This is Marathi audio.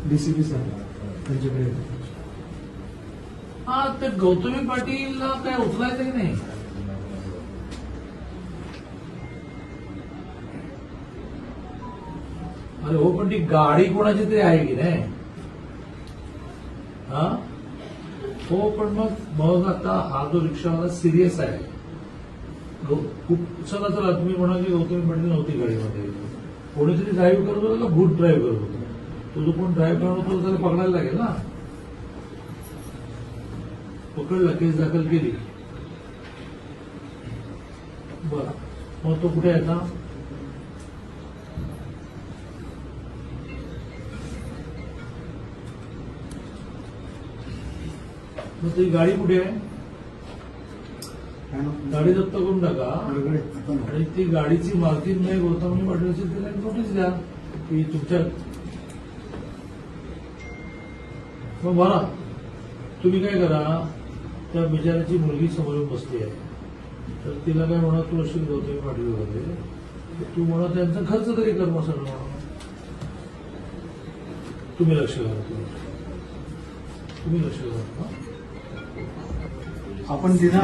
डीसीपी सर त्यांच्याकडे. हा ते गौतमी पाटीलला काय उचलायचं की नाही? अरे हो, पण ती गाडी कोणाची तरी आहे की नाही? हा हो, पण मग आता हा जो रिक्षावाला सिरियस आहे. खूप चला तुम्ही म्हणा की गौतमी पाटील नव्हती गाडीमध्ये, कोणीतरी ड्राईव्ह करत होतं का भूत ड्राईव्ह करत होतं? तो जो कोण ड्राईव्ह करत होता त्याला पकडायला लागेल ना. पकडला, केस दाखल केली. बरं, मग तो कुठे आहे आता? मग ती गाडी कुठे आहे? गाडी जप्त करून टाका आणि ती गाडीची मालकीन नाही गौतमी पाटील असेल तिला नोटीस द्या की तुमच्या. मग बघा, तुम्ही काय करा, त्या बिचाराची मुलगी समोरून बसली आहे, तर तिला काय म्हणा, तू अशी गौतमी पाटील वगैरे, तू म्हणा त्यांचा खर्च तरी कर मग सगळं म्हणा. तुम्ही लक्ष घाला, तुम्ही लक्ष घाला. आपण तिला